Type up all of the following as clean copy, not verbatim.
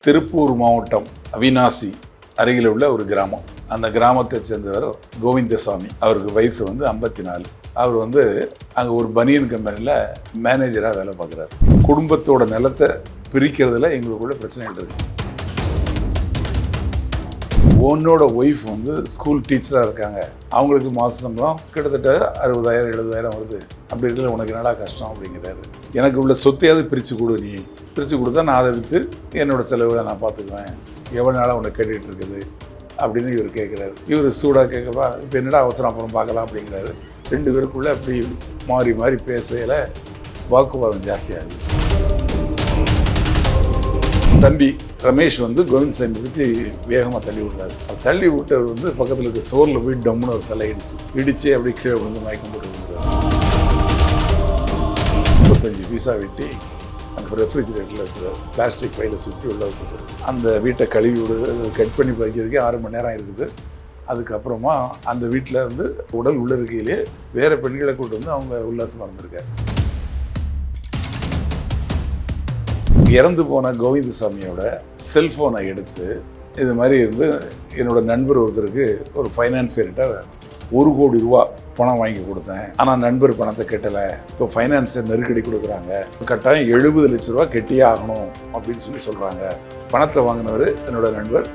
திருப்பூர் மாவட்டம் அவிநாசி அருகில் உள்ள ஒரு கிராமம். அந்த கிராமத்தை சேர்ந்தவர் கோவிந்தசாமி. அவருக்கு வயசு 54. அவர் அங்கே ஒரு பனியன் கம்பெனியில் மேனேஜராக வேலை பார்க்குறாரு. குடும்பத்தோட நிலத்தை பிரிக்கிறதுல எங்களுக்குள்ள பிரச்சனைகள் இருக்கு. ஓனோட ஒய்ஃப் ஸ்கூல் டீச்சராக இருக்காங்க. அவங்களுக்கு மாத சம்பளம் கிட்டத்தட்ட 60,000 70,000 வருது. அப்படி இருக்கல உனக்கு என்னடா கஷ்டம் அப்படிங்கிறாரு. எனக்கு உள்ள சொத்தையாவது பிரித்து கொடு, நீ பிரித்து கொடுத்தா நான் அதை விற்று என்னோடய செலவுகளை நான் பார்த்துக்குவேன், எவ்வளோ நாளாக உன்னை கேட்டுகிட்டு இருக்குது அப்படின்னு இவர் கேட்குறாரு. இவர் சூடாக கேட்கப்பா, இப்போ என்னடா அவசரம், அப்புறம் பார்க்கலாம் அப்படிங்கிறாரு. ரெண்டு பேருக்குள்ளே அப்படி மாறி மாறி பேசையில் வாக்குவாதம் ஜாஸ்தியாகுது. தம்பி ரமேஷ் கோவிந்தசாமி பிடிச்சி வேகமாக தள்ளி விட்டார். தள்ளி விட்டவர் பக்கத்தில் இருக்க சோரில் போய் டம்முன்னு ஒரு தலை இடித்து அப்படியே கீழே விழுந்து மயக்கம் போட்டு விழுந்தார். 35 பீஸா வெட்டி அந்த ரெஃப்ரிஜிரேட்டரில் வச்சுருவார். பிளாஸ்டிக் பையில் சுற்றி உள்ளே வச்சுருவார். அந்த வீட்டை கழுவி விடு கட் பண்ணி வைக்கிறதுக்கே 6 மணி நேரம் இருக்குது. அதுக்கப்புறமா அந்த வீட்டில் உடல் உள்ள இருக்கையிலே வேறு பெண்களை கூட்டு அவங்க உல்லாசமாக இருந்திருக்காரு. இறந்து போன கோவிந்தசாமியோட செல்ஃபோனை எடுத்து இது மாதிரி என்னோட நண்பர் ஒருத்தருக்கு ஒரு ஃபைனான்சியர்கிட்ட 1 கோடி ரூபா பணம் வாங்கி கொடுத்தேன், ஆனால் நண்பர் பணத்தை கட்டலை, இப்போ ஃபைனான்சியர் நெருக்கடி கொடுக்குறாங்க, கட்டாயம் 70 லட்ச ரூபா கெட்டியே ஆகணும் அப்படின்னு சொல்கிறாங்க. பணத்தை வாங்கினவர் என்னோட நண்பர்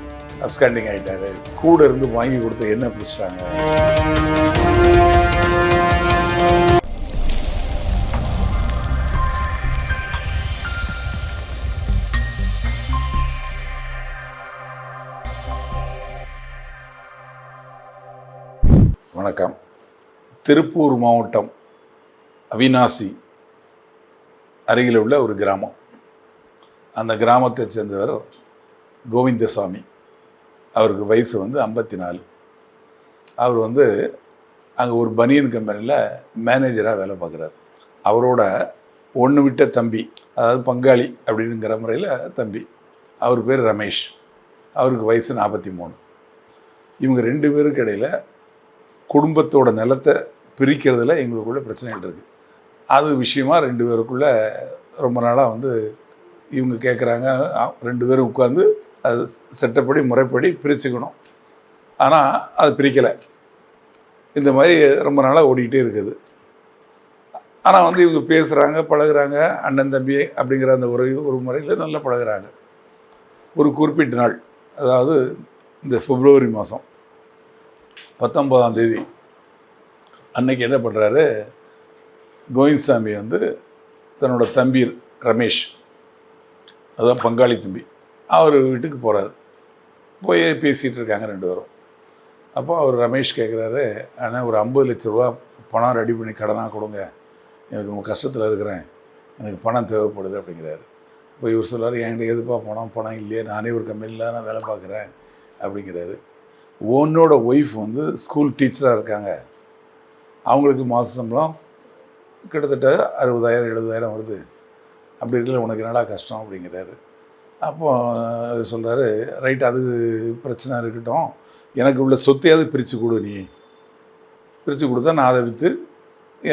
அப்ஸ்காண்டிங் ஆகிட்டாரு. கூட இருந்து வாங்கி கொடுத்த என்ன பிடிச்சிட்டாங்க. வணக்கம். திருப்பூர் மாவட்டம் அவிநாசி அருகில் உள்ள ஒரு கிராமம். அந்த கிராமத்தை சேர்ந்தவர் கோவிந்தசாமி. அவருக்கு வயசு 54. அவர் அங்கே ஒரு பனியன் கம்பெனியில் மேனேஜராக வேலை பார்க்குறாரு. அவரோட ஒன்று விட்ட தம்பி, அதாவது பங்காளி அப்படிங்கிற முறையில் தம்பி, அவர் பேர் ரமேஷ். அவருக்கு வயசு 43. இவங்க 2 பேருக்கு இடையில் குடும்பத்தோட நிலத்தை பிரிக்கிறதுல எங்களுக்குள்ள பிரச்சனைகள் இருக்குது. அது விஷயமா 2 பேருக்குள்ளே ரொம்ப நாளாக இவங்க கேட்குறாங்க. 2 பேரும் உட்காந்து அது சட்டப்படி முறைப்படி பிரிச்சுக்கணும், ஆனால் அது பிரிக்கலை. இந்த மாதிரி ரொம்ப நாளாக ஓடிக்கிட்டே இருக்குது. ஆனால் இவங்க பேசுகிறாங்க, பழகுறாங்க, அண்ணன் தம்பி அப்படிங்கிற அந்த ஒரு முறையில் நல்லா பழகுறாங்க. ஒரு குறிப்பிட்ட நாள், அதாவது இந்த பிப்ரவரி மாதம் 19ஆம் தேதி அன்னைக்கு என்ன பண்ணுறாரு, கோவிந்தசாமி தன்னோட தம்பி ரமேஷ், அதான் பங்காளி தம்பி, அவர் வீட்டுக்கு போகிறாரு. போய் பேசிகிட்டு இருக்காங்க 2 பேரும். அப்போ அவர் ரமேஷ் கேட்குறாரு, ஆனால் ஒரு 50 லட்ச ரூபா பணம் ரெடி பண்ணி கடனாக கொடுங்க, எனக்கு ரொம்ப கஷ்டத்தில் இருக்கிறேன், எனக்கு பணம் தேவைப்படுது அப்படிங்கிறாரு. இப்போ இவர் சொல்கிறார், என்கிட்ட எதுப்பா பணம் இல்லையே, நானே ஒரு கம்பெனியில் நான் வேலை பார்க்குறேன் அப்படிங்கிறாரு. ஓனோட ஒய்ஃப் ஸ்கூல் டீச்சராக இருக்காங்க. அவங்களுக்கு மாத சம்பளம் கிட்டத்தட்ட 60,000 70,000 வருது. அப்படி இருக்கல உனக்கு என்னடா கஷ்டம் அப்படிங்கிறாரு. அப்போ அது சொல்கிறாரு, ரைட், அது பிரச்சனை இருக்கட்டும், எனக்கு உள்ள சொத்தையாவது பிரித்து கொடு, நீ பிரித்து கொடுத்தா நான் அதை விற்று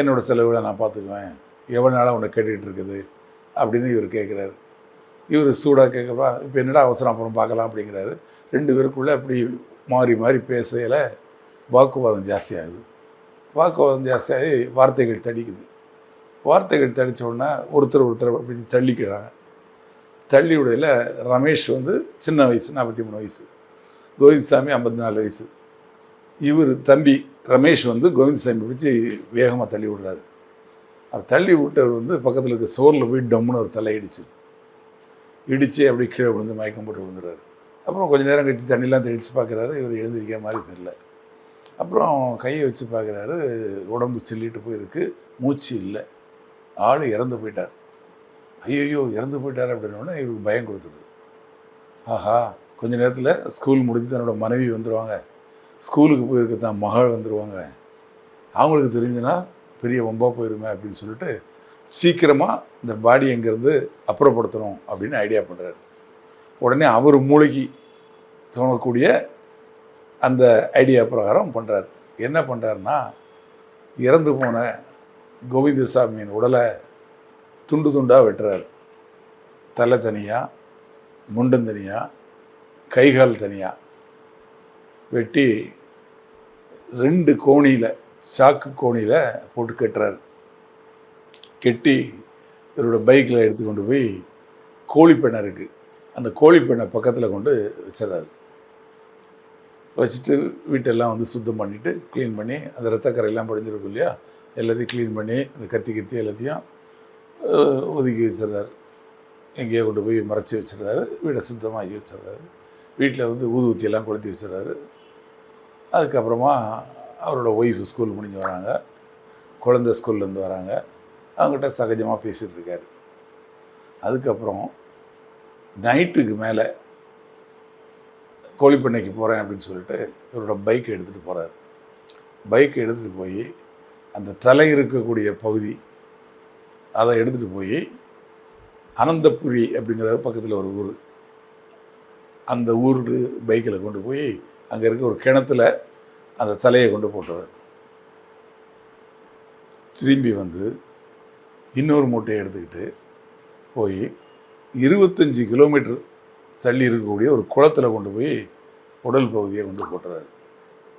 என்னோடய செலவுகளை நான் பார்த்துக்குவேன், எவ்வளோ நாளாக உன்னை கேட்டுக்கிட்டு இருக்குது அப்படின்னு இவர் கேட்குறாரு. இவர் சூடாக கேட்கப்பா, இப்போ என்னடா அவசரம், அப்புறம் பார்க்கலாம் அப்படிங்கிறாரு. 2 பேருக்குள்ளே அப்படி மாறி மாறி பேசையில் வாக்குவாதம் ஜாஸ்தியாகுது. வாக்குவாதம் ஜாஸ்தியாகி வார்த்தைகள் தடிக்குது. வார்த்தைகள் தடித்த உடனே ஒருத்தர் அப்படி தள்ளிக்கிறாங்க. தள்ளி விடையில் ரமேஷ் சின்ன வயசு, 43 வயசு, கோவிந்தசாமி 54 வயசு. இவர் தம்பி ரமேஷ் கோவிந்தசாமி பிடிச்சி வேகமாக தள்ளி விடுறாரு. அப்போ தள்ளி விட்டவர் பக்கத்தில் இருக்க சோரில் போய் டம்முன்னு ஒரு தலை இடித்து அப்படியே கீழே விழுந்து மயக்கம் போட்டு விழுந்துறாரு. அப்புறம் கொஞ்சம் நேரம் கழித்து தண்ணிலாம் தெளித்து பார்க்குறாரு. இவர் எழுந்திருக்கிற மாதிரி தெரியல. அப்புறம் கையை வச்சு பார்க்குறாரு, உடம்பு சில்லிட்டு போயிருக்கு, மூச்சு இல்லை, ஆள் இறந்து போயிட்டார். ஐயோ இறந்து போயிட்டார் அப்படின்னோடனே இவருக்கு பயம் கொடுத்துருது. ஆஹா, கொஞ்சம் நேரத்தில் ஸ்கூல் முடிஞ்சு தன்னோட மனைவி வந்துடுவாங்க, ஸ்கூலுக்கு போயிருக்க தான் மகள் வந்துடுவாங்க, அவங்களுக்கு தெரிஞ்சுன்னா பெரிய வம்பா போயிருமே அப்படின்னு சொல்லிட்டு சீக்கிரமாக இந்த பாடி எங்கேருந்து அப்புறப்படுத்தணும் அப்படின்னு ஐடியா பண்ணுறாரு. உடனே அவர் மூளைக்கு தோணக்கூடிய அந்த ஐடியா பிரகாரம் பண்ணுறாரு. என்ன பண்ணுறாருன்னா, இறந்து போன கோவிந்தசாமியின் உடலை துண்டு துண்டாக வெட்டுறாரு. தலை தனியாக, முண்டம் தனியாக, கைகால் தனியாக வெட்டி 2 கோணியில், சாக்கு கோணியில் போட்டு கட்டுறாரு. கெட்டி இவரோட பைக்கில் எடுத்து கொண்டு போய் கோழிப்பெண்ணை இருக்குது, அந்த கோழிப்பெண்ணை பக்கத்தில் கொண்டு வச்சிடறாரு. வச்சுட்டு வீட்டெல்லாம் வந்து சுத்தம் பண்ணிவிட்டு க்ளீன் பண்ணி, அந்த ரத்தக்கரையெல்லாம் படிஞ்சிருக்கும் இல்லையா, எல்லாத்தையும் க்ளீன் பண்ணி அந்த கத்தி எல்லாத்தையும் ஒதுக்கி வச்சிடுறாரு. எங்கேயோ கொண்டு போய் மறைச்சி வச்சிடுறாரு. வீடை சுத்தமாகி வச்சிடுறாரு. வீட்டில் வந்து ஊதுவத்தியெல்லாம் கொளுத்தி வச்சிடுறாரு. அதுக்கப்புறமா அவரோட ஒய்ஃப் ஸ்கூல் முடிஞ்சு வராங்க, குழந்தை ஸ்கூல்லேருந்து வராங்க, அவங்ககிட்ட சகஜமாக பேசிகிட்டு இருக்காரு. அதுக்கப்புறம் நைட்டுக்கு மேலே கோழிப்பண்ணைக்கு போகிறேன் அப்படின்னு சொல்லிட்டு இவரோட பைக்கை எடுத்துகிட்டு போகிறார். பைக்கை எடுத்துகிட்டு போய் அந்த தலை இருக்கக்கூடிய பகுதி அதை எடுத்துகிட்டு போய் அனந்தபுரி அப்படிங்கிற பக்கத்தில் ஒரு ஊர், அந்த ஊருக்கு பைக்கில் கொண்டு போய் அங்கே இருக்க ஒரு கிணத்துல அந்த தலையை கொண்டு போட்டுறார். திரும்பி வந்து இன்னொரு மூட்டையை எடுத்துக்கிட்டு போய் 25 கிலோமீட்டர் தள்ளி இருக்கக்கூடிய ஒரு குளத்தில் கொண்டு போய் உடல் பகுதியை கொண்டு போட்டுறாரு.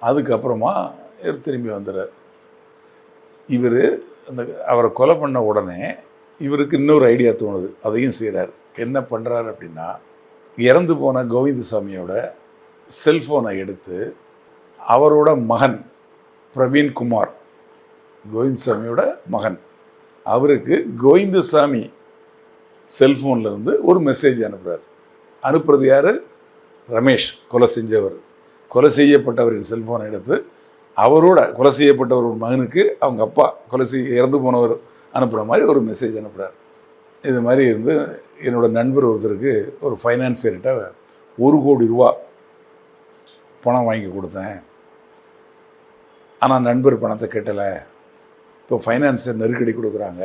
அதுக்கப்புறமா இவர் திரும்பி வந்துடுறார். இவர் அந்த அவரை கொலை பண்ண உடனே இவருக்கு இன்னொரு ஐடியா தோணுது, அதையும் செய்கிறார். என்ன பண்ணுறாரு அப்படின்னா, இறந்து போன கோவிந்தசாமியோட செல்ஃபோனை எடுத்து அவரோட மகன் பிரவீன்குமார், கோவிந்தசாமியோட மகன், அவருக்கு கோவிந்தசாமி செல்ஃபோன்லேருந்து ஒரு மெசேஜ் அனுப்புகிறார். அனுப்புறது யார்? ரமேஷ், கொலை செஞ்சவர். கொலை செய்யப்பட்டவரின் செல்ஃபோனை எடுத்து அவரோட கொலை செய்யப்பட்டவர் மகனுக்கு அவங்க அப்பா இறந்து போனவர் அனுப்புகிற மாதிரி ஒரு மெசேஜ் அனுப்புகிறார். இது மாதிரி இருந்து என்னோடய நண்பர் ஒருத்தருக்கு ஒரு ஃபைனான்சியர்கிட்ட 1 கோடி ரூபா பணம் வாங்கி கொடுத்தேன், ஆனால் நண்பர் பணத்தை கட்டலை, இப்போ ஃபைனான்சியர் நெருக்கடி கொடுக்குறாங்க,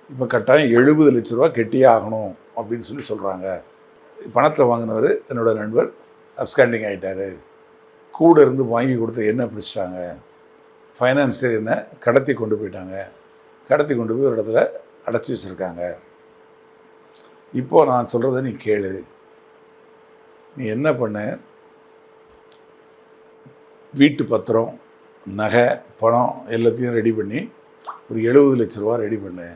இப்போ கட்டாயம் 70 லட்ச ரூபா கெட்டியே ஆகணும் அப்படின்னு சொல்கிறாங்க. பணத்தை வாங்கினவர் என்னோடய நண்பர் அப்ஸ்காண்டிங் ஆகிட்டார், கூட இருந்து வாங்கி கொடுத்த என்ன பிடிச்சிட்டாங்க, ஃபைனான்சியர் என்ன கடத்தி கொண்டு போயிட்டாங்க, கடத்தி கொண்டு போய் ஒரு இடத்துல அடைச்சி வச்சுருக்காங்க. இப்போது நான் சொல்கிறத நீ கேளு, நீ என்ன பண்ண, வீட்டு பத்திரம், நகை, பணம் எல்லாத்தையும் ரெடி பண்ணி ஒரு 70 லட்ச ரூபா ரெடி பண்ணு.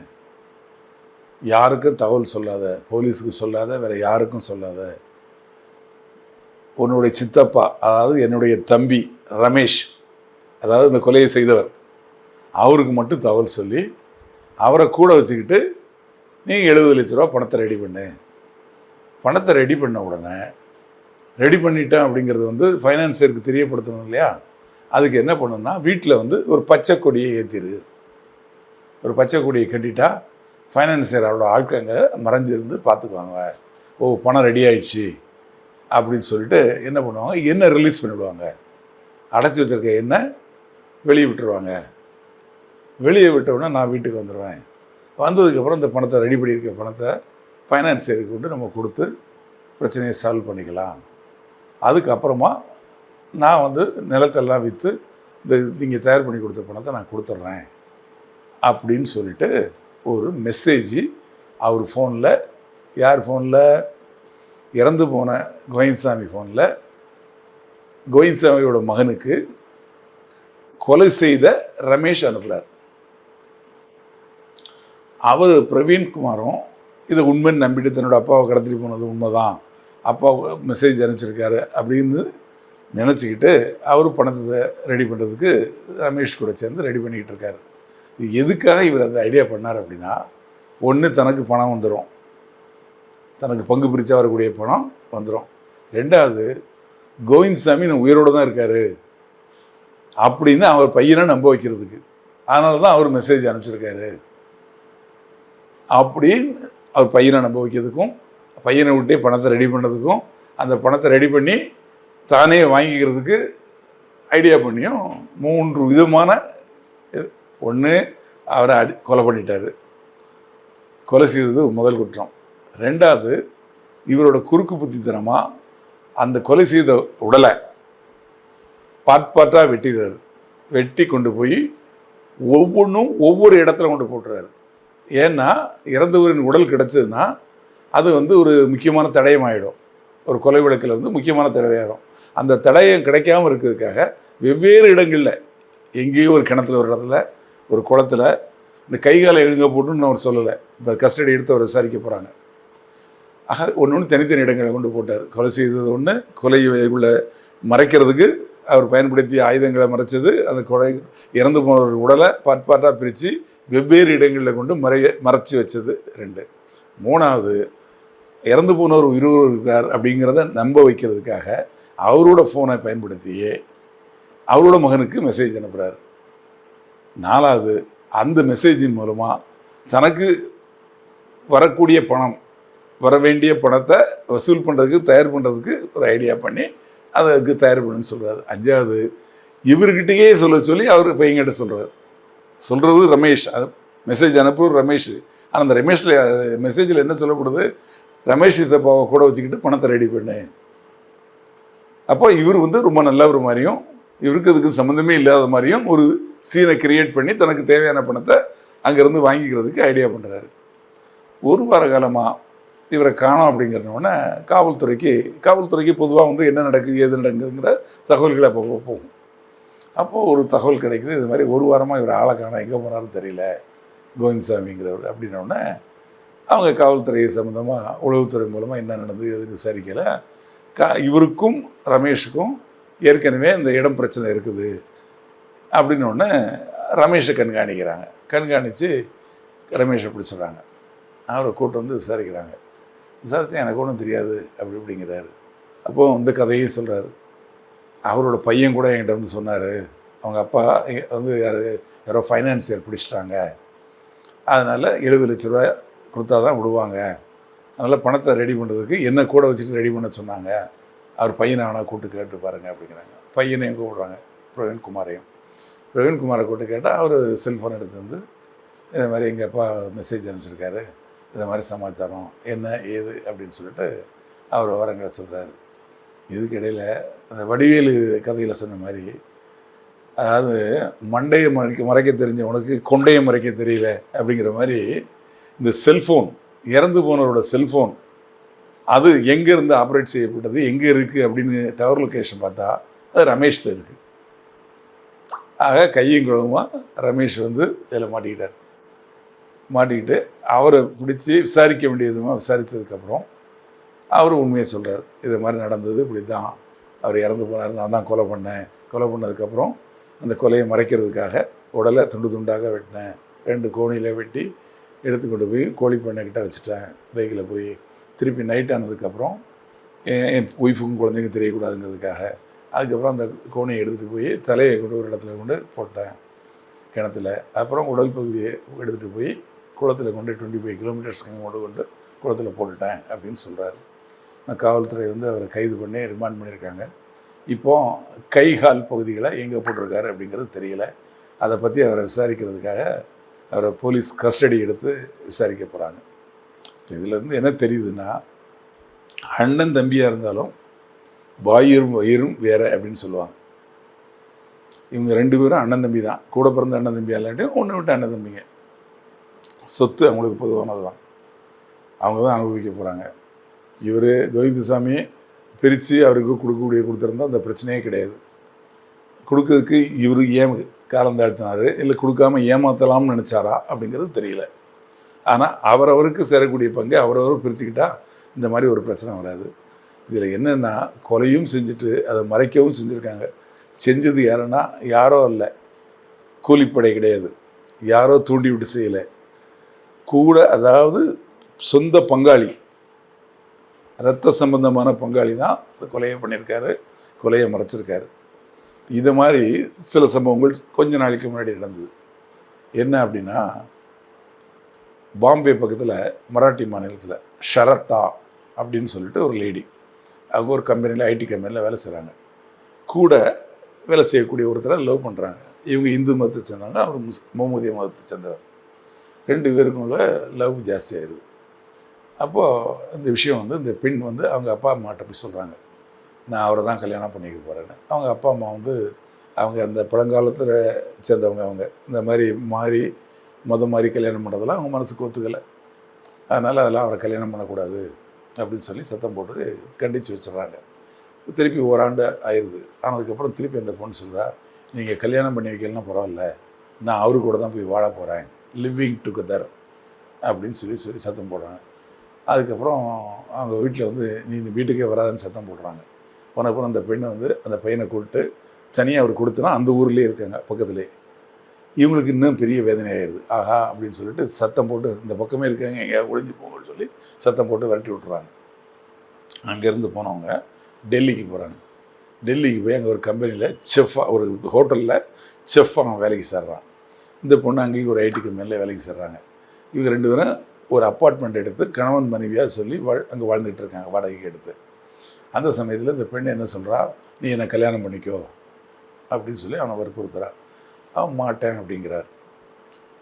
யாருக்கும் தகவல் சொல்லாத, போலீஸுக்கு சொல்லாத, வேறு யாருக்கும் சொல்லாத. உன்னுடைய சித்தப்பா, அதாவது என்னுடைய தம்பி ரமேஷ், அதாவது இந்த கொலையை செய்தவர், அவருக்கு மட்டும் தகவல் சொல்லி அவரை கூட வச்சுக்கிட்டு நீங்கள் 70 லட்ச ரூபா பணத்தை ரெடி பண்ணு. பணத்தை ரெடி பண்ண உடனே, ரெடி பண்ணிட்டேன் அப்படிங்கிறது வந்து ஃபைனான்சியருக்கு தெரியப்படுத்தணும் இல்லையா, அதுக்கு என்ன பண்ணணும்னா, வீட்டில் வந்து ஒரு பச்சை கொடியை ஏற்றிரு. ஒரு பச்சை கொடியை கட்டிட்டா ஃபைனான்சியர் அவரோட ஆட்கங்க மறைஞ்சிருந்து பார்த்துக்குவாங்க. ஓ, பணம் ரெடி ஆயிடுச்சு அப்படின்னு சொல்லிட்டு என்ன பண்ணுவாங்க, எண்ணெய் ரிலீஸ் பண்ணிவிடுவாங்க. அடைச்சி வச்சுருக்க எண்ணெய் வெளியே விட்டுருவாங்க. வெளியே விட்டவுடனே நான் வீட்டுக்கு வந்துடுவேன். வந்ததுக்கப்புறம் இந்த பணத்தை, ரெடி பண்ணியிருக்க பணத்தை ஃபைனான்சியருக்கு கொண்டு நம்ம கொடுத்து பிரச்சனையை சால்வ் பண்ணிக்கலாம். அதுக்கப்புறமா நான் வந்து நிலத்தெல்லாம் விற்று இந்த நீங்கள் தயார் பண்ணி கொடுத்த பணத்தை நான் கொடுத்துட்றேன் அப்படின்னு சொல்லிட்டு ஒரு மெசேஜ் அவர் ஃபோனில், யார் ஃபோனில், இறந்து போன கோவிந்தசாமி ஃபோனில், கோவிந்தசாமியோட மகனுக்கு கொலை செய்த ரமேஷ் அனுப்புகிறார். அவர் பிரவீன்குமாரும் இதை உண்மைன்னு நம்பிட்டு தன்னோட அப்பாவை கடத்திட்டு போனது உண்மைதான், அப்பா மெசேஜ் அனுப்பிச்சிருக்காரு அப்படின்னு நினச்சிக்கிட்டு அவர் பணத்தை ரெடி பண்ணுறதுக்கு ரமேஷ் கூட சேர்ந்து ரெடி பண்ணிக்கிட்டு இருக்காரு. இது எதுக்காக இவர் அந்த ஐடியா பண்ணார் அப்படின்னா, ஒன்று தனக்கு பணம் வந்துடும், தனக்கு பங்கு பிரித்தா வரக்கூடிய பணம் வந்துடும். ரெண்டாவது, கோவிந்தசாமி உயிரோடு தான் இருக்கார் அப்படின்னு அவர் பையனை நம்ப வைக்கிறதுக்கு. அதனால தான் அவர் மெசேஜ் அனுப்பிச்சிருக்காரு அப்படின்னு அவர் பையனை நம்ப வைக்கிறதுக்கும், பையனை விட்டே பணத்தை ரெடி பண்ணுறதுக்கும், அந்த பணத்தை ரெடி பண்ணி தானே வாங்கிக்கிறதுக்கு ஐடியா பண்ணியும் 3 விதமான. ஒன்று, அவரை கொலை பண்ணிட்டார், கொலை செய்தது முதல் குற்றம். ரெண்டாவது, இவரோட குறுக்கு புத்தித்தனமாக அந்த கொலை செய்த உடலை பார்ட்டாக வெட்டிடுறாரு. வெட்டி கொண்டு போய் ஒவ்வொன்றும் ஒவ்வொரு இடத்துல கொண்டு போட்டுறாரு. ஏன்னா இறந்தவரின் உடல் கிடச்சதுன்னா அது வந்து ஒரு முக்கியமான தடயமாயிடும். ஒரு கொலை வழக்கில் வந்து முக்கியமான தடயம். அந்த தடயம் கிடைக்காம இருக்கிறதுக்காக வெவ்வேறு இடங்களில் எங்கேயோ ஒரு கிணத்துல, ஒரு இடத்துல, ஒரு குளத்துல இந்த கைகாலை எழுங்க போட்டுன்னு அவர் சொல்லலை. இப்போ கஸ்டடி எடுத்து அவர் விசாரிக்க போகிறாங்க. ஆக ஒன்று தனித்தனி இடங்களை கொண்டு போட்டார். கொலை செய்தது ஒன்று, கொலை உள்ள மறைக்கிறதுக்கு அவர் பயன்படுத்திய ஆயுதங்களை மறைச்சது, அந்த கொலை இறந்து போனவர் உடலை பாட்டாக பிரித்து வெவ்வேறு இடங்களில் கொண்டு மறைச்சி வச்சது 2. 3வது, இறந்து போனவர் உயிரோடு இருக்கிறார் அப்படிங்கிறத நம்ப வைக்கிறதுக்காக அவரோட ஃபோனை பயன்படுத்தியே அவரோட மகனுக்கு மெசேஜ் அனுப்புகிறார். 4வது, அந்த மெசேஜின் மூலமாக தனக்கு வரக்கூடிய பணம், வர வேண்டிய பணத்தை வசூல் பண்ணுறதுக்கு தயார் பண்ணுறதுக்கு ஒரு ஐடியா பண்ணி அதுக்கு தயார் பண்ணுன்னு சொல்கிறார். 5வது, இவர்கிட்டயே சொல்ல சொல்லி அவர் பையன்கிட்ட சொல்கிறது ரமேஷ். அது மெசேஜ் அனுப்புவது ரமேஷ். ஆனால் அந்த ரமேஷில் மெசேஜில் என்ன சொல்லப்படுது, ரமேஷ் சித்தப்பாவை கூட வச்சுக்கிட்டு பணத்தை ரெடி பண்ணு. அப்போ இவர் வந்து ரொம்ப நல்லவர் மாதிரியும் இவருக்கு அதுக்கு சம்மந்தமே இல்லாத மாதிரியும் ஒரு சீனை கிரியேட் பண்ணி தனக்கு தேவையான பணத்தை அங்கேருந்து வாங்கிக்கிறதுக்கு ஐடியா பண்ணுறாரு. 1 வார காலமாக இவரை காணோம் அப்படிங்கிறனோடனே காவல்துறைக்கு பொதுவாக வந்து என்ன நடக்குது ஏது நடக்குதுங்கிற தகவல்களை அப்போ போகும். அப்போது ஒரு தகவல் கிடைக்குது, இது மாதிரி 1 வாரமாக இவர் ஆளை காணோம், எங்கே போனாலும் தெரியல கோவிந்தசாமிங்கிறவர் அப்படின்னோடனே அவங்க காவல்துறை சம்மந்தமாக உளவுத்துறை மூலமாக என்ன நடந்தது எதுன்னு விசாரிக்கலை. இவருக்கும் ரமேஷுக்கும் ஏற்கனவே இந்த இடம் பிரச்சனை இருக்குது அப்படின்னோடனே ரமேஷை கண்காணித்து ரமேஷை பிடிச்சிடுறாங்க. அவரை கூட்டு வந்து விசாரிக்கிறாங்க. விசாரித்து எனக்கு ஒன்றும் தெரியாது அப்படிங்கிறாரு. அப்போது இந்த கதையும் சொல்கிறாரு. அவரோட பையன் கூட என்கிட்ட வந்து சொன்னார், அவங்க அப்பா வந்து யாரோ ஃபைனான்சியர் பிடிச்சிட்டாங்க, அதனால் 70 லட்ச ரூபா கொடுத்தா தான் விடுவாங்க, அதனால் பணத்தை ரெடி பண்ணுறதுக்கு என்ன கூட வச்சுட்டு ரெடி பண்ண சொன்னாங்க, அவர் பையனை வேணால் கூப்பிட்டு கேட்டு பாருங்கள் அப்படிங்கிறாங்க. பையனையும் கூப்பிடுறாங்க, பிரவீன்குமாரை கூப்பிட்டு கேட்டால் அவர் செல்ஃபோன் எடுத்து வந்து இதை மாதிரி எங்கள் அப்பா மெசேஜ் அனுப்பிச்சிருக்காரு, இதை மாதிரி சமாச்சாரம் என்ன ஏது அப்படின்னு சொல்லிட்டு அவர் விவரங்களை சொல்கிறாரு. இதுக்கிடையில் அந்த வடிவேலு கதையில் சொன்ன மாதிரி, அதாவது மண்டையை மறைக்க தெரிஞ்ச உனக்கு கொண்டையை மறைக்க தெரியல அப்படிங்கிற மாதிரி, இந்த செல்ஃபோன் இறந்து போனவரோட செல்ஃபோன் அது எங்கேருந்து ஆப்ரேட் செய்யப்பட்டது, எங்கே இருக்குது அப்படின்னு டவர் லொக்கேஷன் பார்த்தா அது ரமேஷ்கிட்ட இருக்குது. ஆக கையும் குழம்புமாக ரமேஷ் வந்து இதில் மாட்டிக்கிட்டு அவரை பிடிச்சி விசாரிக்க வேண்டியதுமா விசாரித்ததுக்கப்புறம் அவர் உண்மையை சொல்கிறார். இது மாதிரி நடந்தது, இப்படி தான் அவர் இறந்து போனார், நான் தான் கொலை பண்ணதுக்கப்புறம் அந்த கொலையை மறைக்கிறதுக்காக உடலை துண்டாக வெட்டினேன், 2 கோணியில் வெட்டி எடுத்துக்கொண்டு போய் கோழி பண்ணைக்கிட்ட வச்சுட்டேன் பைக்கில் போய். திருப்பி நைட் ஆனதுக்கப்புறம் என் ஒய்ஃபுக்கும் குழந்தைங்க தெரியக்கூடாதுங்கிறதுக்காக அதுக்கப்புறம் அந்த கோணியை எடுத்துகிட்டு போய் தலையை கொண்டு ஒரு இடத்துல கொண்டு போட்டேன் கிணத்துல. அப்புறம் உடல் பகுதியை எடுத்துகிட்டு போய் குளத்தில் கொண்டு 25 கிலோமீட்டர்ஸ்க்கு கொண்டு குளத்தில் போட்டுட்டேன் அப்படின்னு சொல்கிறாரு. காவல்துறை வந்து அவரை கைது பண்ணி ரிமாண்ட் பண்ணியிருக்காங்க. இப்போது கை கால் பகுதிகளை எங்கே போட்டிருக்காரு அப்படிங்கிறது தெரியல. அதை பற்றி அவரை விசாரிக்கிறதுக்காக அவரை போலீஸ் கஸ்டடி எடுத்து விசாரிக்க போகிறாங்க. இதிலேருந்து என்ன தெரியுதுன்னா, அண்ணன் தம்பியாக இருந்தாலும் வயிறும் வேறு அப்படின்னு சொல்லுவாங்க. இவங்க 2 பேரும் அண்ணன் தம்பி தான், கூட பிறந்த அண்ணன் தம்பி இல்லாட்டியும் ஒன்று விட்டு அண்ணன் தம்பிங்க. சொத்து அவங்களுக்கு பொதுவானது தான், அவங்க தான் அனுபவிக்க போகிறாங்க. இவர் கோவிந்தசாமி பிரித்து அவருக்கு கொடுத்துருந்தா அந்த பிரச்சனையே கிடையாது. கொடுக்கறதுக்கு இவர் ஏன் காலம் தாழ்த்தினார், இல்லை கொடுக்காம ஏமாற்றலாம்னு நினச்சாரா அப்படிங்கிறது தெரியல. ஆனால் அவரவருக்கு சேரக்கூடிய பங்கு அவரவர் பிரிச்சுக்கிட்டால் இந்த மாதிரி ஒரு பிரச்சனை வராது. இதில் என்னென்னா, கொலையும் செஞ்சுட்டு அதை மறைக்கவும் செஞ்சுருக்காங்க. செஞ்சது யாருன்னா, யாரோ இல்லை, கூலிப்படை கிடையாது, யாரோ தூண்டி விட்டு செய்யலை, கூட அதாவது சொந்த பங்காளி, இரத்த சம்பந்தமான பங்காளி தான் இந்த கொலையை பண்ணியிருக்காரு, கொலையை மறைச்சிருக்காரு. இது மாதிரி சில சம்பவங்கள் கொஞ்ச நாளைக்கு முன்னாடி நடந்தது. என்ன அப்படின்னா, பாம்பே பக்கத்தில் மராட்டி மாநிலத்தில் ஷரத்தா அப்படின்னு சொல்லிட்டு ஒரு லேடி, அவங்க ஒரு கம்பெனியில் ஐடி கம்பெனியில் வேலை செய்கிறாங்க. கூட வேலை செய்யக்கூடிய ஒருத்தரை லவ் பண்ணுறாங்க. இவங்க இந்து மதத்தை சேர்ந்தவங்க, அவர் முகமதிய மதத்தை சேர்ந்தவர். 2 பேருக்குள்ள லவ் ஜாஸ்தியாகிடுது. அப்போது இந்த விஷயம் வந்து இந்த பெண் வந்து அவங்க அப்பா அம்மாட்ட போய் சொல்கிறாங்க, நான் அவரை தான் கல்யாணம் பண்ணிக்க போகிறேன்னு. அவங்க அப்பா அம்மா வந்து அவங்க அந்த பழங்காலத்தில் சேர்ந்தவங்க, அவங்க இந்த மாதிரி மதம் மாதிரி கல்யாணம் பண்ணுறதெல்லாம் அவங்க மனசுக்கு ஒத்துக்கலை. அதனால் அதெல்லாம் அவரை கல்யாணம் பண்ணக்கூடாது அப்படின்னு சொல்லி சத்தம் போட்டு கண்டித்து வச்சிடறாங்க. திருப்பி ஓராண்டு ஆயிடுது. ஆனதுக்கப்புறம் திருப்பி அந்த பொண்ணு சொல்கிறா, நீங்கள் கல்யாணம் பண்ணி வைக்கலன்னா பரவாயில்ல, நான் அவரு கூட தான் போய் வாழ போகிறேன், லிவிங் டுகெதர் அப்படின்னு சொல்லி சத்தம் போடுறாங்க. அதுக்கப்புறம் அவங்க வீட்டில் வந்து நீ இந்த வீட்டுக்கே வராதுன்னு சத்தம் போடுறாங்க. போனப்புறம் அந்த பெண்ணை வந்து அந்த பையனை கூப்பிட்டு தனியாக அவர் கொடுத்தனா அந்த ஊர்லேயே இருக்காங்க பக்கத்துலேயே. இவங்களுக்கு இன்னும் பெரிய வேதனை ஆயிடுது. ஆஹா அப்படின்னு சொல்லிட்டு சத்தம் போட்டு இந்த பக்கமே இருக்காங்க, எங்கேயாவது ஒளிஞ்சு போங்கன்னு சொல்லி சத்தம் போட்டு விரட்டி விட்டுறாங்க. அங்கேருந்து போனவங்க டெல்லிக்கு போகிறாங்க. டெல்லிக்கு போய் அங்கே ஒரு கம்பெனியில் செஃப்பாக, ஒரு ஹோட்டலில் செஃப்பாக வேலைக்கு சேர்றான். இந்த பொண்ணு அங்கேயும் ஒரு ஐடி கம்பெனியில் வேலைக்கு சேர்றாங்க. இவங்க 2 பேரும் ஒரு அப்பார்ட்மெண்ட் எடுத்து கணவன் மனைவியாக சொல்லி அங்கே வாழ்ந்துட்டு இருக்காங்க வாடகைக்கு எடுத்து. அந்த சமயத்தில் இந்த பெண்ணு என்ன சொல்கிறா, நீ என்னை கல்யாணம் பண்ணிக்கோ அப்படின்னு சொல்லி அவனை வற்புறுத்துறா. அவன் மாட்டேன் அப்படிங்கிறார்.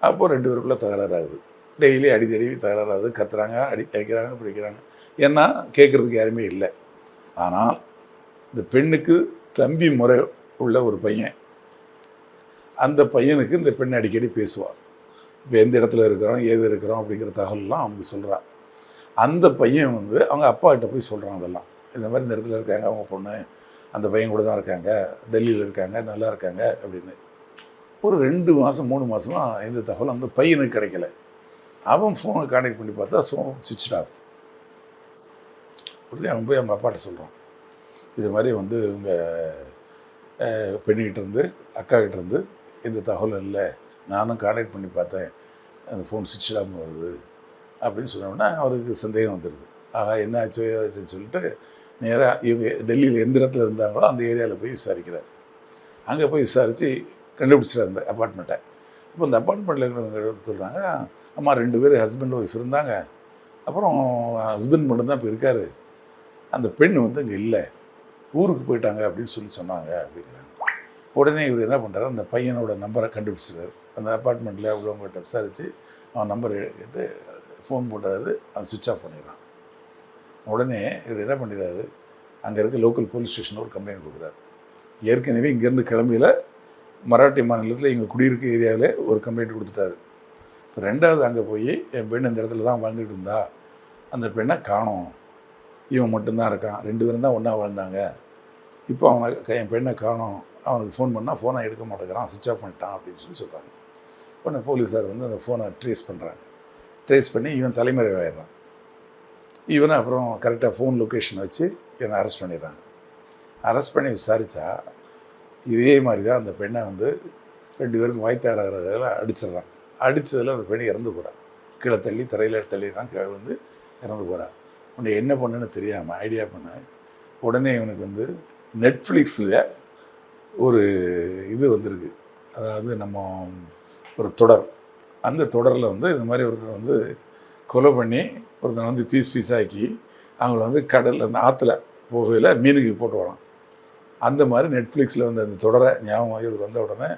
அப்போது 2 பேருக்குள்ளே தகராறு ஆகுது. டெய்லி அடித்தடி தகராறு ஆகுது. கத்துறாங்க, அடிக்கிறாங்க, பிடிக்கிறாங்க. ஏன்னா கேட்குறதுக்கு யாருமே இல்லை. ஆனால் இந்த பெண்ணுக்கு தம்பி முறை உள்ள ஒரு பையன், அந்த பையனுக்கு இந்த பெண் அடிக்கடி பேசுவாள். இப்போ எந்த இடத்துல இருக்கிறோம், ஏது இருக்கிறோம் அப்படிங்கிற தகவல்லாம் அவனுக்கு சொல்கிறா. அந்த பையன் வந்து அவங்க அப்பாக்கிட்ட போய் சொல்கிறான். அதெல்லாம் இந்த மாதிரி இந்த இடத்துல இருக்காங்க அவங்க பொண்ணு, அந்த பையன் கூட தான் இருக்காங்க, டெல்லியில் இருக்காங்க, நல்லா இருக்காங்க அப்படின்னு. ஒரு 2 மாதம் 3 மாதமாக எந்த தகவலும் அந்த பையனுக்கு கிடைக்கல. அவன் ஃபோனை கான்டாக்ட் பண்ணி பார்த்தா சுவிட்ச் ஆஃப். உடனே அவன் போய் அவங்க அப்பாட்ட சொல்கிறான், இது மாதிரி வந்து உங்கள் பெண்ணுக்கிட்டேருந்து அக்காக்கிட்டேருந்து எந்த தகவலும் இல்லை, நானும் கான்டாக்ட் பண்ணி பார்த்தேன், அந்த ஃபோன் சுவிட்ச் ஆஃப் வருது அப்படின்னு சொன்னோன்னா அவருக்கு சந்தேகம் வந்துடுது. ஆகா என்ன ஆச்சோ ஏதாச்சுன்னு சொல்லிட்டு நேராக இவங்க டெல்லியில் எந்த இடத்துல இருந்தாங்களோ அந்த ஏரியாவில் போய் விசாரிக்கிறார். அங்கே போய் விசாரித்து கண்டுபிடிச்சிட்டார் அந்த அப்பார்ட்மெண்ட்டை. இப்போ இந்த அப்பார்ட்மெண்ட்டில் இருக்கிறவங்க சொல்கிறாங்க, அம்மா 2 பேர் ஹஸ்பண்ட் ஒய்ஃப் இருந்தாங்க, அப்புறம் ஹஸ்பண்ட் மட்டும்தான் இப்போ இருக்கார், அந்த பெண் வந்து இங்கே இல்லை, ஊருக்கு போயிட்டாங்க அப்படின்னு சொல்லி சொன்னாங்க அப்படிங்கிறாங்க. உடனே இவர் என்ன பண்ணுறாரு, அந்த பையனோட நம்பரை கண்டுபிடிச்சிட்டார். அந்த அப்பார்ட்மெண்ட்டில் உள்ளவங்ககிட்ட விசாரித்து அவன் நம்பர் கேட்டு ஃபோன் போட்டார். அவன் சுவிட்ச் ஆஃப் பண்ணிடுறான். உடனே இவர் என்ன பண்ணிடுறாரு, அங்கே இருக்க லோக்கல் போலீஸ் ஸ்டேஷனில் ஒரு கம்ப்ளைண்ட் கொடுக்குறாரு. ஏற்கனவே இங்கேருந்து கிளம்பியில் மராட்டி மாநிலத்தில் இங்கே குடியிருக்க ஏரியாவில் ஒரு கம்ப்ளைண்ட் கொடுத்துட்டாரு. இப்போ 2வது அங்கே போய் என் பெண் இந்த இடத்துல தான் வாழ்ந்துட்டு இருந்தா, அந்த பெண்ணை காணோம், இவன் மட்டும்தான் இருக்கான், 2 பேரும் தான் ஒன்றா வாழ்ந்தாங்க, இப்போ அவனை என் பெண்ணை காணோம், அவனுக்கு ஃபோன் பண்ணால் ஃபோனை எடுக்க மாட்டேங்கிறான், சுவிட்ச் ஆஃப் பண்ணிட்டான் அப்படின்னு சொல்லி சொல்கிறாங்க. உடனே போலீஸார் வந்து அந்த ஃபோனை ட்ரேஸ் பண்ணுறாங்க. ட்ரேஸ் பண்ணி இவன் தலைமறைவாயிடுறான். இவனை அப்புறம் கரெக்டாக ஃபோன் லொக்கேஷன் வச்சு இவனை அரெஸ்ட் பண்ணிடுறாங்க. அரெஸ்ட் பண்ணி விசாரித்தா இதே மாதிரி தான் அந்த பெண்ணை வந்து 2 பேருக்கும் வாய்த்தாரதில் அடிச்சிடுறான். அடித்ததில் அந்த பெண்ணை இறந்து போகிறான். கீழே தள்ளி தரையில் தள்ளிடுறான். கீழே வந்து இறந்து போகிறான். உன்னை என்ன பண்ணுன்னு தெரியாமல் ஐடியா பண்ண உடனே இவனுக்கு வந்து நெட்ஃப்ளிக்ஸில் ஒரு இது வந்திருக்கு, அதாவது நம்ம ஒரு தொடர். அந்த தொடரில் வந்து இந்த மாதிரி ஒருத்தர் வந்து கொலை பண்ணி ஒருத்தனை வந்து பீஸ் ஆக்கி அவங்கள வந்து கடலில் அந்த ஆற்றுல போகையில் மீனுக்கு போட்டு வரலாம். அந்த மாதிரி நெட்ஃப்ளிக்ஸில் வந்து அந்த தொடரை ஞாபகம் இவருக்கு வந்த உடனே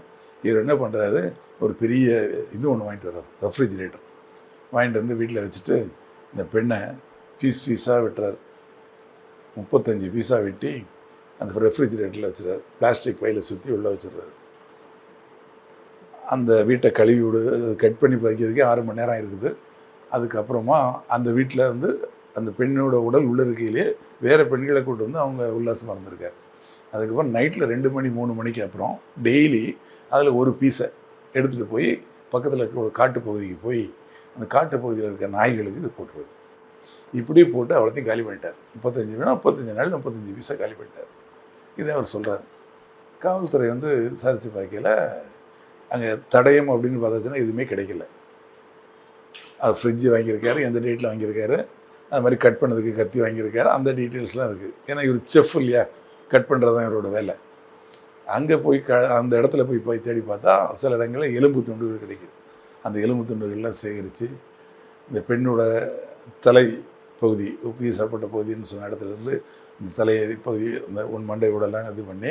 இவர் என்ன பண்ணுறாரு, ஒரு பெரிய இது ஒன்று வாங்கிட்டு வர்றாரு, ரெஃப்ரிஜிரேட்டர் வாங்கிட்டு வந்து வீட்டில் வச்சுட்டு இந்த பெண்ணை பீஸாக வெட்டுறாரு. 35 பீஸாக வெட்டி அந்த ரெஃப்ரிஜிரேட்டரில் வச்சுறாரு. பிளாஸ்டிக் பையில் சுற்றி உள்ளே வச்சுடுறாரு. அந்த வீட்டை கழுவி விடு, கட் பண்ணி வைக்கிறதுக்கே 6 மணி நேரம் இருக்குது. அதுக்கப்புறமா அந்த வீட்டில் வந்து அந்த பெண்ணோட உடல் உள்ள இருக்கையிலே வேறு பெண்களை கூட்டு வந்து அவங்க உல்லாசமாக இருந்திருக்காரு. அதுக்கப்புறம் நைட்டில் 2 மணி 3 மணிக்கு அப்புறம் டெய்லி அதில் ஒரு பீஸை எடுத்துகிட்டு போய் பக்கத்தில் இருக்க ஒரு காட்டு பகுதிக்கு போய் அந்த காட்டு பகுதியில் இருக்க நாய்களுக்கு இது போட்டுருது. இப்படி போட்டு அவ்வளோத்தையும் காலி பண்ணிட்டார். 35 நாள் 35 பீஸை காலி பண்ணிட்டார். இதை அவர் சொல்கிறார். காவல்துறை வந்து விசாரித்து பார்க்கல, அங்கே தடயம் அப்படின்னு பார்த்தாச்சுன்னா எதுவுமே கிடைக்கல. அவர் ஃப்ரிட்ஜு வாங்கியிருக்காரு, எந்த டேட்டில் வாங்கியிருக்காரு, அது மாதிரி கட் பண்ணதுக்கு கத்தி வாங்கியிருக்காரு, அந்த டீட்டெயில்ஸ்லாம் இருக்குது. ஏன்னா இவர் செஃப் இல்லையா, கட் பண்ணுறது தான் இவரோட வேலை. அங்கே போய் அந்த இடத்துல போய் தேடி பார்த்தா சில இடங்களில் எலும்பு துண்டுகள் கிடைக்குது. அந்த எலும்பு துண்டுகள்லாம் சேகரித்து இந்த பெண்ணோட தலை பகுதி வீசப்பட்ட பகுதின்னு சொன்ன இடத்துலேருந்து இந்த தலையை பகுதி இந்த மண்டையோடலாம் இது பண்ணி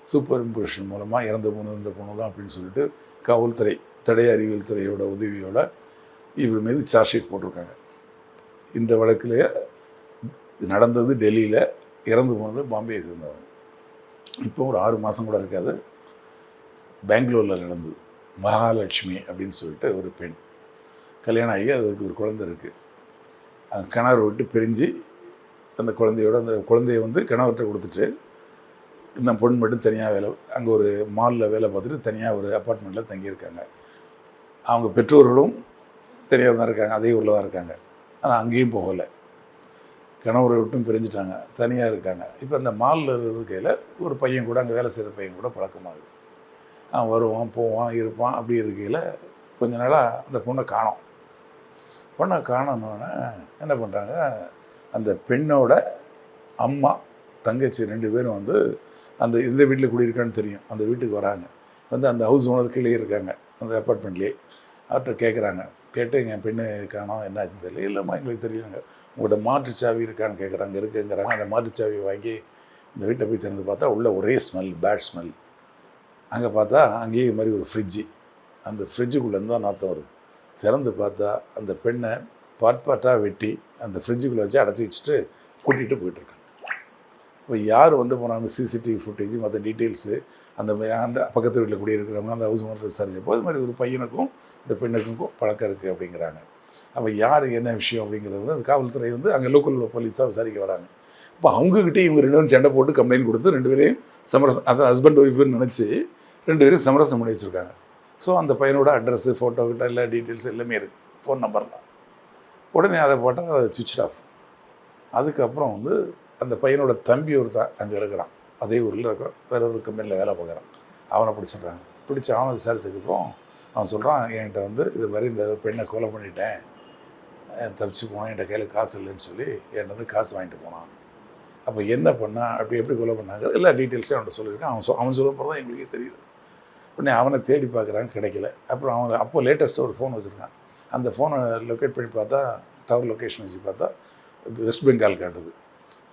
சூப்பர் இம்போசிஷன் மூலமாக இறந்த பொண்ணு இந்த பொண்ணு தான் அப்படின்னு சொல்லிட்டு காவல்துறை தடய அறிவியல் துறையோட உதவியோட இவர் மீது சார்ஜ் ஷீட் போட்டிருக்காங்க. இந்த வழக்கில் நடந்தது டெல்லியில், இறந்து போனது பாம்பேயை சேர்ந்தவங்க. இப்போ ஒரு 6 மாதம் கூட இருக்காது. பெங்களூரில் நடந்தது. மகாலட்சுமி அப்படின்னு சொல்லிட்டு ஒரு பெண் கல்யாணம் ஆகி அதுக்கு ஒரு குழந்தை இருக்குது. அவங்க கணவர் விட்டு பிரிஞ்சு அந்த குழந்தைய வந்து கணவர்கிட்ட கொடுத்துட்டு இந்த பொண்ணு மட்டும் தனியாக அங்கே ஒரு மாலில் வேலை பார்த்துட்டு தனியாக ஒரு அப்பார்ட்மெண்ட்டில் தங்கியிருக்காங்க. அவங்க பெற்றோர்களும் தனியாக தான் இருக்காங்க, அதே ஊரில் தான் இருக்காங்க. ஆனால் அங்கேயும் போகலை, கணவரை விட்டும் பிரிஞ்சுட்டாங்க, தனியாக இருக்காங்க. இப்போ அந்த மாலில் இருக்கையில் ஒரு பையன் கூட, அங்கே வேலை செய்கிற பையன் கூட பழக்கமாகுது. அவன் வருவான் போவான் இருப்பான். அப்படி இருக்கையில் கொஞ்ச நாளாக அந்த பொண்ணை காணோன்னே என்ன பண்ணுறாங்க, அந்த பெண்ணோட அம்மா தங்கச்சி 2 பேரும் வந்து அந்த இந்த வீட்டில் குடியிருக்கான்னு தெரியும், அந்த வீட்டுக்கு வராங்க. வந்து அந்த ஹவுஸ் ஓனர் கீழே இருக்காங்க அந்த அப்பார்ட்மெண்ட்லேயே. அவர்கிட்ட கேட்குறாங்க, கேட்டு எங்கள் பெண்ணு காணோம், என்ன ஆச்சுன்னு தெரியல. இல்லைம்மா எங்களுக்கு தெரியுங்க, உங்கள்கிட்ட மாற்றுச்சாவி இருக்கான்னு கேட்குறாங்க. இருக்குங்கிறாங்க. அந்த மாற்றுச்சாவியை வாங்கி இந்த வீட்டை போய் திறந்து பார்த்தா உள்ளே ஒரே ஸ்மெல், பேட் ஸ்மெல். அங்கே பார்த்தா அங்கேயே இது மாதிரி ஒரு ஃப்ரிட்ஜு, அந்த ஃப்ரிட்ஜுக்குள்ளேருந்து தான் நாற்றம் வருது. திறந்து பார்த்தா அந்த பெண்ணை பார்ட்டாக வெட்டி அந்த ஃப்ரிட்ஜுக்குள்ளே வச்சு அடைச்சி வச்சுட்டு கூட்டிகிட்டு போயிட்டுருக்காங்க. இப்போ யார் வந்து போனாங்க, சிசிடிவி ஃபுட்டேஜ் மற்ற டீட்டெயில்ஸு அந்த பக்கத்து வீட்டில் குடியிருக்கிறவங்க அந்த ஹவுஸ் ஓனர் விசாரிச்சப்போ இது மாதிரி ஒரு பையனுக்கும் இந்த பெண்ணுக்கும் பழக்கம் இருக்குது அப்படிங்கிறாங்க. அப்போ யார் என்ன விஷயம் அப்படிங்கிறது வந்து அந்த காவல்துறை வந்து அங்கே லோக்கல் போலீஸ் தான் விசாரிக்க வராங்க. இப்போ அவங்ககிட்டே இவங்க 2 பேரும் சண்டை போட்டு கம்ப்ளைண்ட் கொடுத்து 2 பேரையும் சமரசம், அதான் ஹஸ்பண்ட் ஒய்ஃப்னு நினச்சி 2 பேரும் சமரசம் பண்ணி வச்சுருக்காங்க. ஸோ அந்த பையனோட அட்ரஸ்ஸு, ஃபோட்டோ கிட்ட எல்லா டீட்டெயில்ஸ் எல்லாமே இருக்குது, ஃபோன் நம்பர் தான். உடனே அதை போட்டால் சுவிட்ச் ஆஃப். அதுக்கப்புறம் வந்து அந்த பையனோட தம்பி ஒருத்தன் அங்கே இருக்கிறான், அதே ஊரில் இருக்கிறான், வேற ஒரு கம்பெனியில் வேலை பார்க்குறான். அவனை பிடிச்சிடுறாங்க. பிடிச்சி அவனை விசாரிச்சதுக்கப்புறம் அவன் சொல்கிறான், என்கிட்ட வந்து இது மாதிரி இந்த பெண்ணை கொலை பண்ணிட்டேன், தப்பிச்சு போனான், என்கிட்ட கையில் காசு இல்லைன்னு சொல்லி என்கிட்ட வந்து காசு வாங்கிட்டு போனான். அப்போ என்ன பண்ணான், எப்படி கொலை பண்ணாங்க, எல்லா டீட்டெயில்ஸையும் அவன்கிட்ட சொல்லியிருக்கான். அவன் சொல்ல போகிறதான் எங்களுக்கே தெரியுது. உடனே அவனை தேடி பார்க்குறாங்க, கிடைக்கல. அப்புறம் அவன் அப்போது லேட்டஸ்ட்டாக ஒரு ஃபோன் வச்சுருக்கான். அந்த ஃபோனை லொக்கேட் பண்ணி பார்த்தா, டவர் லொக்கேஷன் வச்சு பார்த்தா வெஸ்ட் பெங்கால் காட்டுது.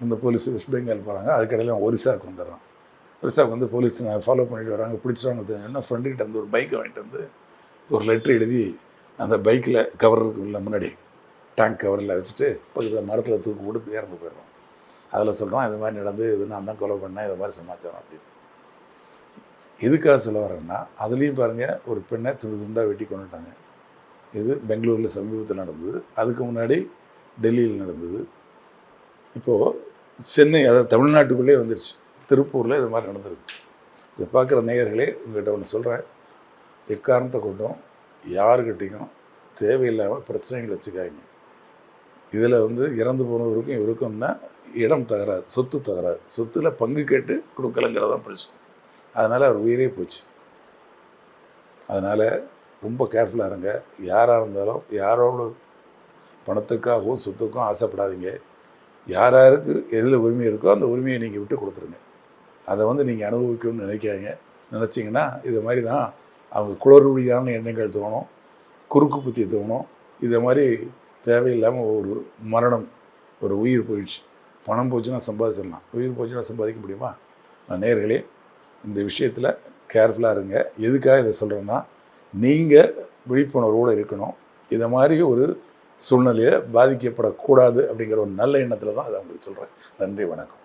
இந்த போலீஸ் வெஸ்ட் பெங்கால் போகிறாங்க. அதுக்கடையில் அவன் ஒரிசாவுக்கு வந்துடுறான். ஒரிசாவுக்கு வந்து போலீஸ் ஃபாலோ பண்ணிட்டு வராங்க. பிடிச்சிடுவாங்க. என்ன ஃப்ரெண்டுக்கிட்ட வந்து ஒரு பைக்கை வாங்கிட்டு வந்து ஒரு லெட்ரு எழுதி அந்த பைக்கில் கவருக்கு உள்ள முன்னாடி டேங்க் கவரில் வச்சுட்டு பக்கத்தில் மரத்தில் தூக்கு கொடுத்து இறந்து போயிடுறான். அதில் சொல்கிறான், இது மாதிரி நடந்து இது நான் தான் கொலை பண்ணேன், இது மாதிரி சமாச்சாரம் அப்படின்னு. எதுக்காக சொல்ல வரேன்னா, அதுலேயும் பாருங்கள், ஒரு பெண்ணை துண்டாக வெட்டி கொண்டுட்டாங்க. இது பெங்களூரில் சமீபத்தில் நடந்தது. அதுக்கு முன்னாடி டெல்லியில் நடந்தது. இப்போது சென்னை, அதாவது தமிழ்நாட்டுக்குள்ளே வந்துடுச்சு. திருப்பூரில் இது மாதிரி நடந்திருக்கு. இதை பார்க்குற நேயர்களே, உங்கள்கிட்ட ஒன்று சொல்கிறேன், எக்காரணத்தை கொண்டும் யாருக்கிட்டையும் தேவையில்லாமல் பிரச்சனைகள் வச்சுக்காங்க. இதில் வந்து இறந்து போனவருக்கும் இவருக்கும்னா இடம் தகராறு, சொத்து தகராறு, சொத்தில் பங்கு கேட்டு கொடுக்கலங்கிறதான் பிரச்சனை. அதனால் அவர் உயிரே போச்சு. அதனால் ரொம்ப கேர்ஃபுல்லாக இருங்க. யாராக இருந்தாலும் யாரோட பணத்துக்காகவும் சொத்துக்கும் ஆசைப்படாதீங்க. யாருக்கு எதில் உரிமை இருக்கோ அந்த உரிமையை நீங்கள் விட்டு கொடுத்துருங்க. அதை வந்து நீங்கள் அனுபவிக்கணும்னு நினச்சிங்கன்னா இது மாதிரி தான் அவங்க குளறுபடியான எண்ணங்கள் தோணும், குறுக்கு புத்தி தோணும். இதை மாதிரி தேவையில்லாமல் ஒரு மரணம், ஒரு உயிர் போயிடுச்சு. பணம் போச்சுன்னா சம்பாதிச்சிடலாம், உயிர் போச்சுன்னா சம்பாதிக்க முடியுமா? நேயர்களே, இந்த விஷயத்தில் கேர்ஃபுல்லாக இருங்க. எதுக்காக இதை சொல்கிறேன்னா, நீங்கள் விழிப்புணர்வோடு இருக்கணும். இதை மாதிரி ஒரு சூழ்நிலையை பாதிக்கப்படக்கூடாது அப்படிங்கிற ஒரு நல்ல எண்ணத்தில் தான் அதை உங்களுக்கு சொல்கிறேன். நன்றி, வணக்கம்.